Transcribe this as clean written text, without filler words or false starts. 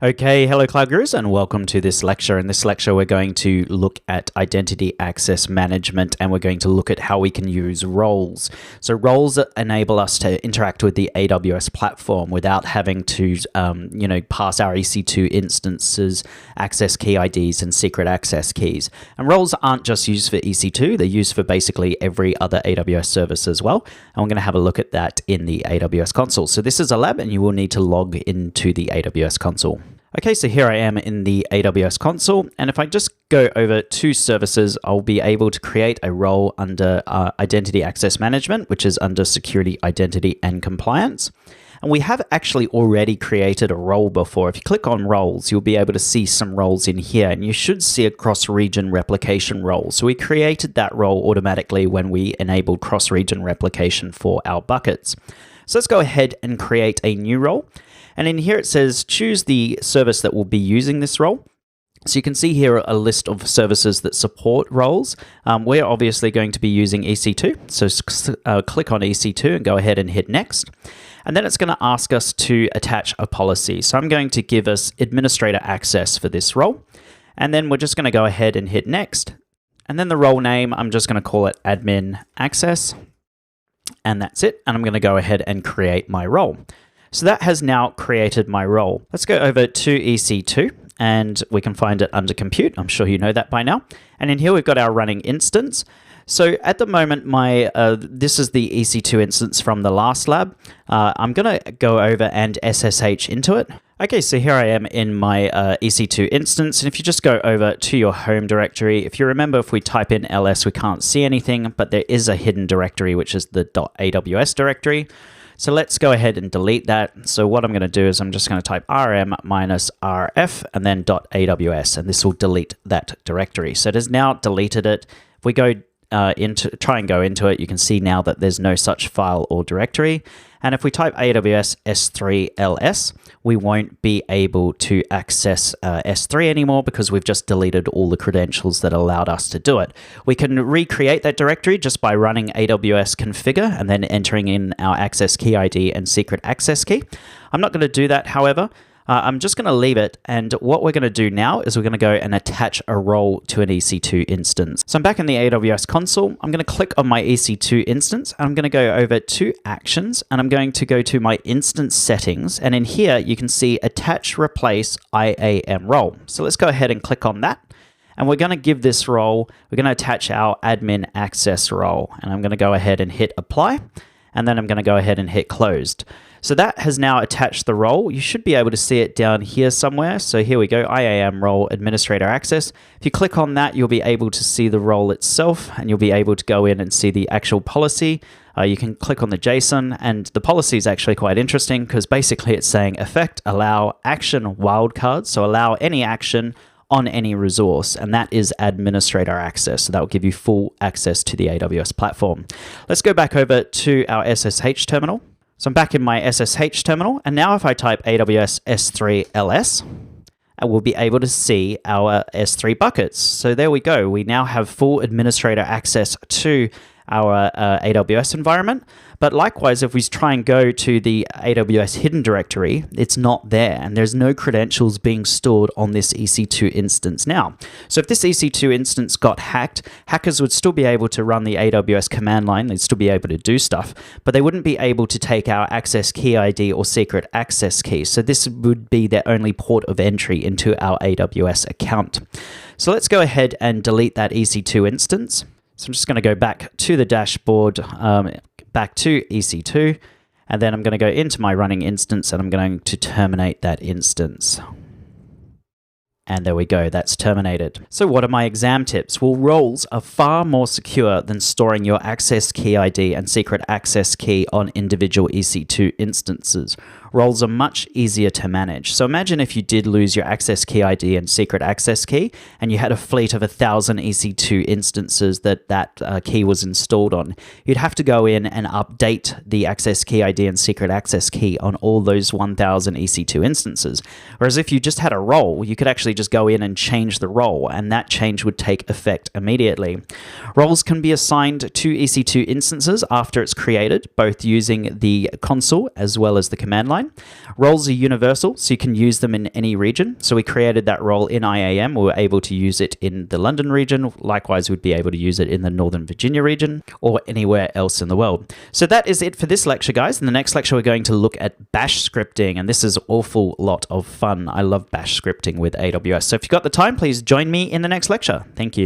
Okay, hello Cloud Gurus and welcome to this lecture. In this lecture, we're going to look at identity access management and we're going to look at how we can use roles. So roles enable us to interact with the AWS platform without having to, pass our EC2 instances, access key IDs and secret access keys. And roles aren't just used for EC2, they're used for basically every other AWS service as well. And we're going to have a look at that in the AWS console. So this is a lab and you will need to log into the AWS console. Okay, so here I am in the AWS console, and if I just go over to services, I'll be able to create a role under Identity Access Management, which is under Security, Identity, and Compliance. And we have actually already created a role before. If you click on roles, you'll be able to see some roles in here, and you should see a cross-region replication role. So we created that role automatically when we enabled cross-region replication for our buckets. So let's go ahead and create a new role. And in here it says, choose the service that will be using this role. So you can see here a list of services that support roles. We're obviously going to be using EC2. So click on EC2 and go ahead and hit next. And then it's going to ask us to attach a policy. So I'm going to give us administrator access for this role. And then we're just going to go ahead and hit next. And then the role name, I'm just going to call it admin access. And that's it. And I'm going to go ahead and create my role. So that has now created my role. Let's go over to EC2 and we can find it under compute. I'm sure you know that by now. And in here we've got our running instance. So at the moment, this is the EC2 instance from the last lab. I'm going to go over and SSH into it. Okay, so here I am in my EC2 instance. And if you just go over to your home directory, if you remember, if we type in ls, we can't see anything, but there is a hidden directory, which is the .aws directory. So let's go ahead and delete that. So what I'm going to do is I'm just going to type rm-rf and then .aws, and this will delete that directory. So it has now deleted it. If we go try and go into it, you can see now that there's no such file or directory. And if we type AWS S3 ls, we won't be able to access S3 anymore because we've just deleted all the credentials that allowed us to do it. We can recreate that directory just by running AWS configure and then entering in our access key ID and secret access key. I'm not going to do that, however. I'm just going to leave it, and what we're going to do now is we're going to go and attach a role to an EC2 instance. So I'm back in the AWS console. I'm going to click on my EC2 instance, and I'm going to go over to Actions, and I'm going to go to my instance settings, and in here you can see Attach Replace IAM Role. So let's go ahead and click on that, and we're going to give this role, we're going to attach our admin access role, and I'm going to go ahead and hit Apply, and then I'm going to go ahead and hit Closed. So that has now attached the role. You should be able to see it down here somewhere. So here we go, IAM role, administrator access. If you click on that, you'll be able to see the role itself, and you'll be able to go in and see the actual policy. You can click on the JSON, and the policy is actually quite interesting because basically it's saying effect, allow, action, wildcards. So allow any action on any resource, and that is administrator access. So that will give you full access to the AWS platform. Let's go back over to our SSH terminal. So I'm back in my SSH terminal, and now if I type AWS S3 ls, we'll be able to see our S3 buckets. So there we go. We now have full administrator access to our AWS environment. But likewise, if we try and go to the AWS hidden directory, it's not there, and there's no credentials being stored on this EC2 instance now. So if this EC2 instance got hacked, hackers would still be able to run the AWS command line, they'd still be able to do stuff, but they wouldn't be able to take our access key ID or secret access key. So this would be their only port of entry into our AWS account. So let's go ahead and delete that EC2 instance. So I'm just going to go back to the dashboard, back to EC2, and then I'm going to go into my running instance and I'm going to terminate that instance. And there we go, that's terminated. So what are my exam tips? Well, roles are far more secure than storing your access key ID and secret access key on individual EC2 instances. Roles are much easier to manage. So imagine if you did lose your access key ID and secret access key, and you had a fleet of 1,000 EC2 instances that key was installed on. You'd have to go in and update the access key ID and secret access key on all those 1,000 EC2 instances. Whereas if you just had a role, you could actually just go in and change the role, and that change would take effect immediately. Roles can be assigned to EC2 instances after it's created, both using the console as well as the command line. fine. Roles are universal, so you can use them in any region. So we created that role in IAM. We were able to use it in the London region. Likewise, we'd be able to use it in the Northern Virginia region or anywhere else in the world. So that is it for this lecture, guys. In the next lecture, we're going to look at bash scripting, and this is an awful lot of fun. I love bash scripting with AWS. So if you've got the time, please join me in the next lecture. Thank you.